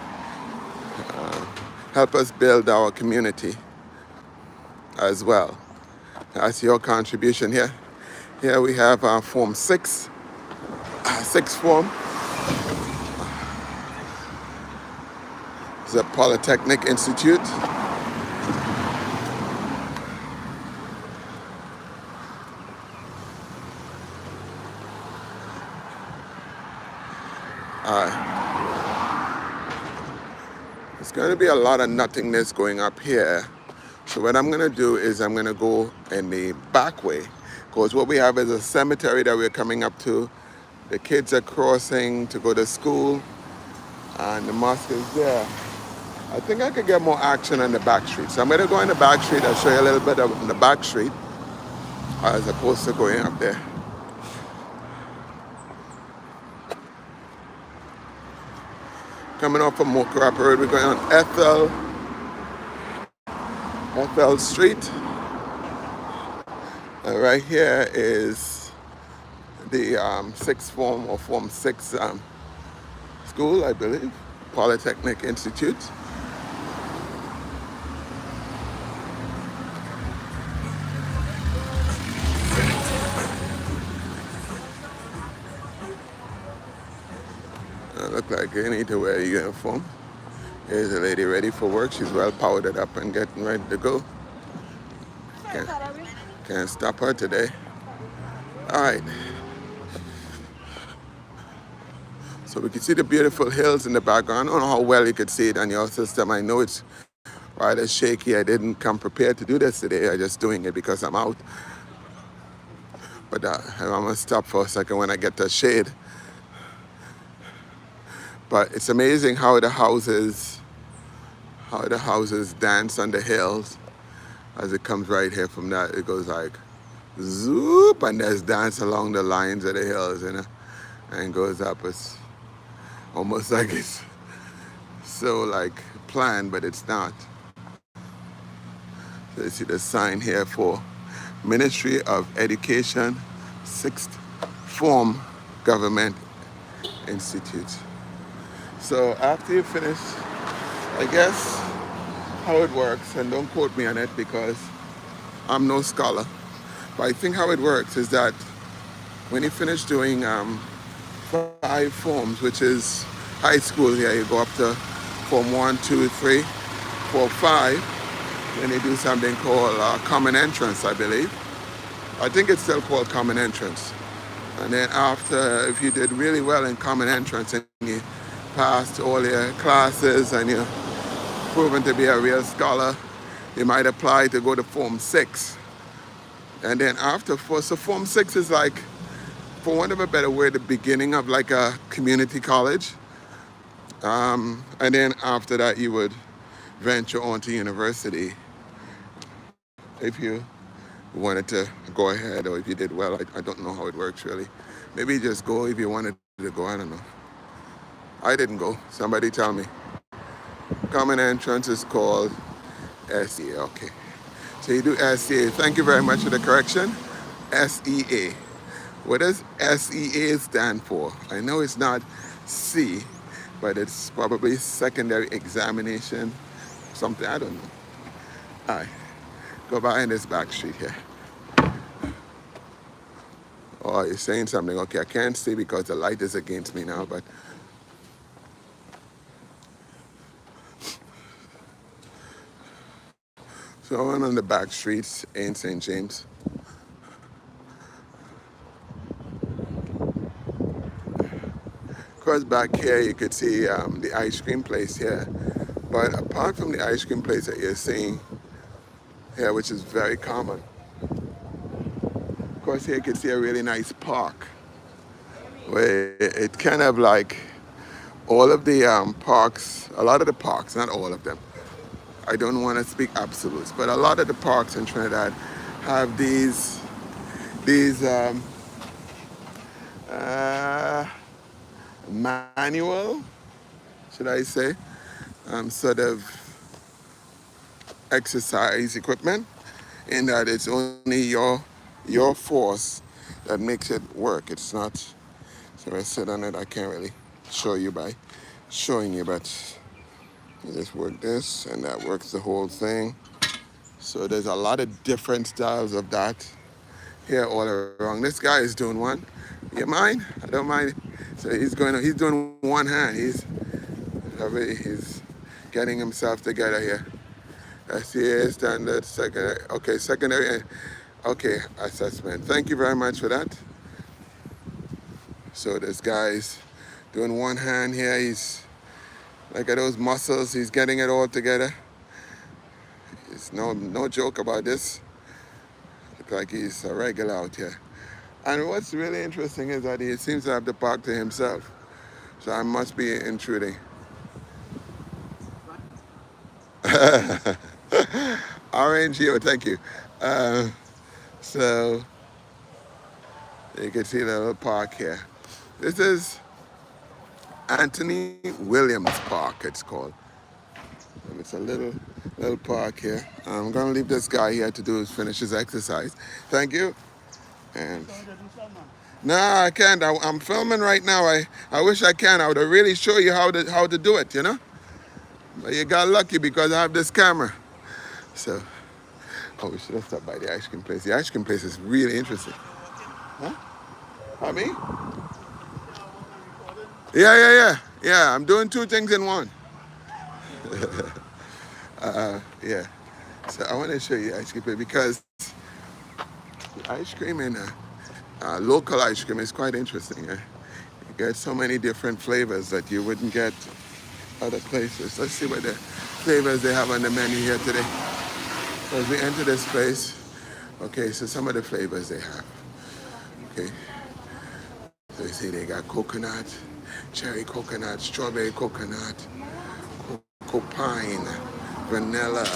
Help us build our community as well. That's your contribution here. Here we have Form 6, sixth form. It's a Polytechnic Institute. There's going to be a lot of nothingness going up here. So what I'm going to do is I'm going to go in the back way. Because what we have is a cemetery that we're coming up to. The kids are crossing to go to school. And the mosque is there. I think I could get more action on the back street. So I'm going to go in the back street. I'll show you a little bit of the back street as opposed to going up there. Coming off from Muquarapo Road, we're going on Ethel Street. And right here is the sixth form or Form 6 school, I believe, Polytechnic Institute. Look like you need to wear a uniform. Here's a lady ready for work. She's well powdered up and getting ready to go. Can't stop her today. All right. So we can see the beautiful hills in the background. I don't know how well you could see it on your system. I know it's rather shaky. I didn't come prepared to do this today. I'm just doing it because I'm out. But I'm gonna stop for a second when I get to shade. But it's amazing how the houses dance on the hills. As it comes right here from that, it goes like zoop, and there's dance along the lines of the hills, you know, and goes up. It's almost like it's so like planned, but it's not. So you see the sign here for Ministry of Education, Sixth Form Government Institute. So after you finish, I guess how it works, and don't quote me on it because I'm no scholar, but I think how it works is that when you finish doing 5 forms, which is high school here, you go up to Form 1, 2, 3, 4, 5, then you do something called Common Entrance, I believe. I think it's still called Common Entrance. And then after, if you did really well in Common Entrance and you passed all your classes and you're proven to be a real scholar, you might apply to go to Form 6. And then after, so Form 6 is like, for want of a better word, the beginning of like a community college. And then after that, you would venture on to university if you wanted to go ahead, or if you did well. I don't know how it works really. Maybe just go if you wanted to go, I don't know. I didn't go, somebody tell me. Common Entrance is called SEA, okay. So you do SEA, thank you very much for the correction. SEA. What does SEA stand for? I know it's not C, but it's probably secondary examination, something, I don't know. All right, go by in this back street here. Oh, you're saying something. Okay, I can't see because the light is against me now, but so I went on the back streets in St. James. Of course, back here you could see the ice cream place here. But apart from the ice cream place that you're seeing here, which is very common, of course here you can see a really nice park where it kind of like all of the parks, a lot of the parks, not all of them, I don't want to speak absolutes, but a lot of the parks in Trinidad have these manual, should I say, sort of exercise equipment, in that it's only your force that makes it work. It's not. So if I sit on it, I can't really show you by showing you, but you just work this, and that works the whole thing. So there's a lot of different styles of that here all around. This guy is doing one. You mind? I don't mind. So he's doing one hand. He's getting himself together here. SCA standard, secondary, okay, assessment. Thank you very much for that. So this guy's doing one hand here. He's, look at those muscles, he's getting it all together. It's no joke about this. Look like he's a regular out here. And what's really interesting is that he seems to have the park to himself. So I must be intruding. Orange here, thank you. So you can see the little park here. This is Anthony Williams Park, it's called. And it's a little park here. I'm gonna leave this guy here to finish his exercise. Thank you. And no, I can't. I'm filming right now. I wish I can. I would really show you how to do it, you know? But you got lucky because I have this camera. So, oh, we should have stopped by the ice cream place. The ice cream place is really interesting. Huh? Me? Yeah, I'm doing two things in one. Yeah. So I want to show you ice cream place because the ice cream in local ice cream is quite interesting. You get so many different flavors that you wouldn't get other places. Let's see what the flavors they have on the menu here today. So as we enter this place, okay, so some of the flavors they have. Okay. So you see they got coconut, cherry coconut, strawberry coconut, cocoa pine, vanilla.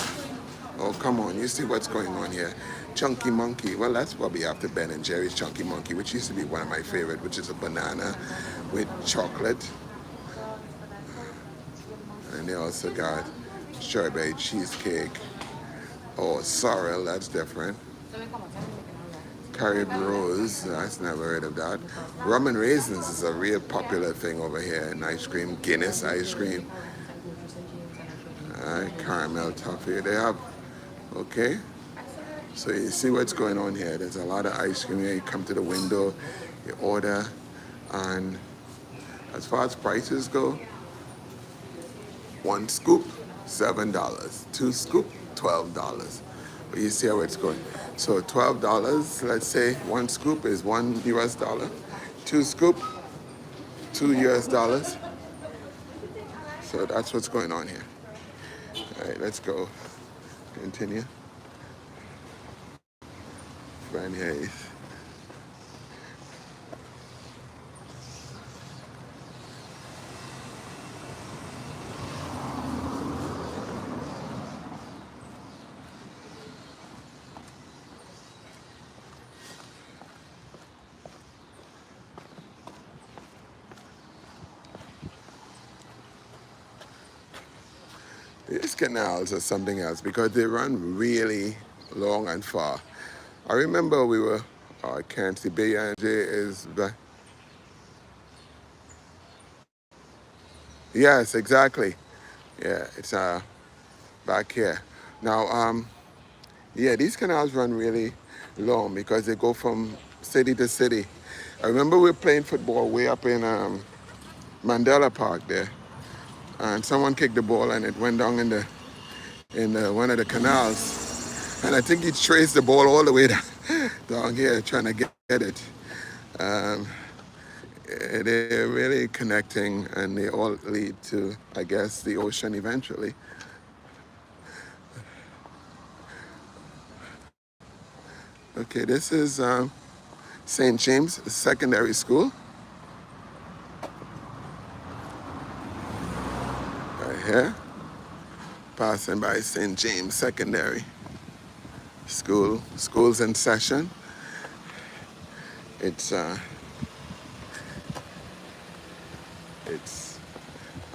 Oh, come on, you see what's going on here. Chunky Monkey. Well, that's probably after Ben and Jerry's Chunky Monkey, which used to be one of my favorite, which is a banana with chocolate. And they also got strawberry cheesecake. Oh, sorrel, that's different. Carib Rose, that's never heard of that. Rum and raisins is a real popular thing over here in ice cream. Guinness ice cream. Caramel toffee. They have, okay. So you see what's going on here. There's a lot of ice cream here. You come to the window, you order, and as far as prices go, 1 scoop, $7. 2 scoop, $12. But you see how it's going. So $12, let's say 1 scoop is $1 US. 2 scoop, $2 US. So that's what's going on here. All right, let's go. Continue. Van Hayes. These canals are something else because they run really long and far. I remember we were, I can't see, B&J is back. Yes, exactly. Yeah, it's back here. Now, yeah, these canals run really long because they go from city to city. I remember we were playing football way up in Mandela Park there, and someone kicked the ball and it went down in one of the canals. And I think he traced the ball all the way down here trying to get it. They're really connecting and they all lead to, I guess, the ocean eventually. Okay, this is St. James Secondary School. Right here. Passing by St. James Secondary School. School's in session. It's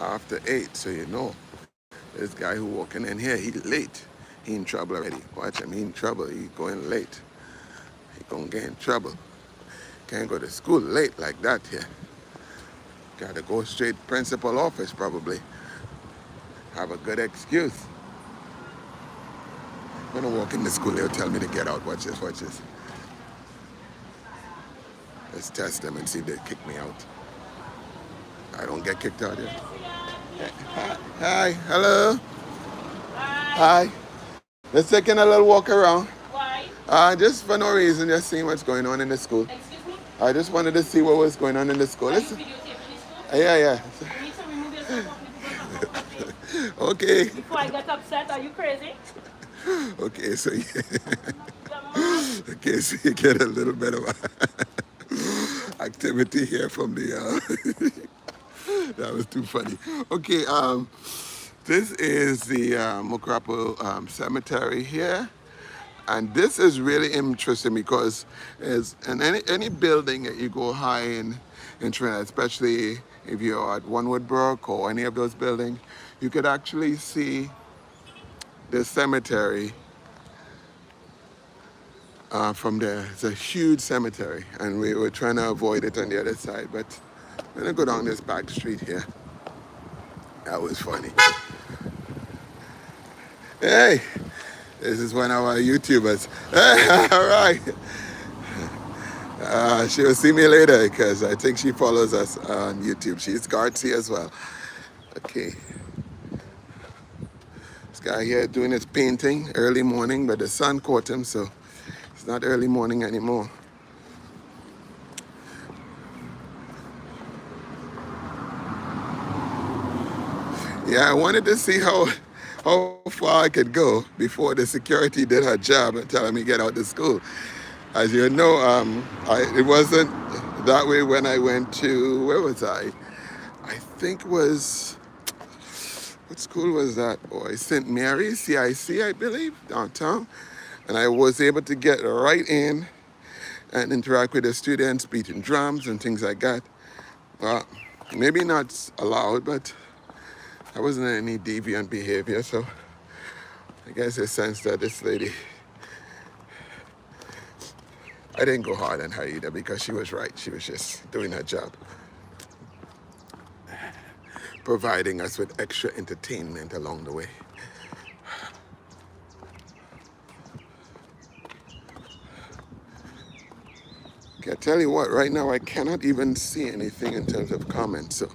after 8, so you know. This guy who walking in here, he's late. He in trouble already. Watch him, he in trouble. He going late. He gonna get in trouble. Can't go to school late like that here. Gotta go straight principal office probably. Have a good excuse. I'm gonna walk in the school, they'll tell me to get out. Watch this, watch this. Let's test them and see if they kick me out. I don't get kicked out yet. Hi, hello. Hi. Let's taking a little walk around. Why? Just for no reason, just seeing what's going on in the school. Excuse me? I just wanted to see what was going on in the school. Are you Listen. videotaping this school? Yeah, yeah. You need to remove yourself off the people talking. Okay. Before I get upset, are you crazy? Okay, so yeah. You're mad. Okay, so you get a little bit of activity here from the. That was too funny. Okay, this is the Muquarapo Cemetery here, and this is really interesting because as in any building that you go high in Trinidad, especially if you're at Woodbrook or any of those buildings, you could actually see the cemetery from there. It's a huge cemetery, and we were trying to avoid it on the other side, but I'm gonna go down this back street here. That was funny. Hey, this is one of our YouTubers. Hey, all right. She'll see me later because I think she follows us on YouTube. She's Gartsy as well. Okay. This guy here doing his painting early morning, but the sun caught him, so it's not early morning anymore. Yeah, I wanted to see how far I could go before the security did her job and telling me get out of school. As you know, it wasn't that way when I went to, where was I? I think was, what school was that, boy? St. Mary's, CIC, I believe, downtown. And I was able to get right in and interact with the students, beating drums and things like that. Maybe not allowed, but there wasn't any deviant behavior, so I guess I sensed that this lady, I didn't go hard on her either because she was right. She was just doing her job, providing us with extra entertainment along the way. Okay, I tell you what, right now I cannot even see anything in terms of comments, so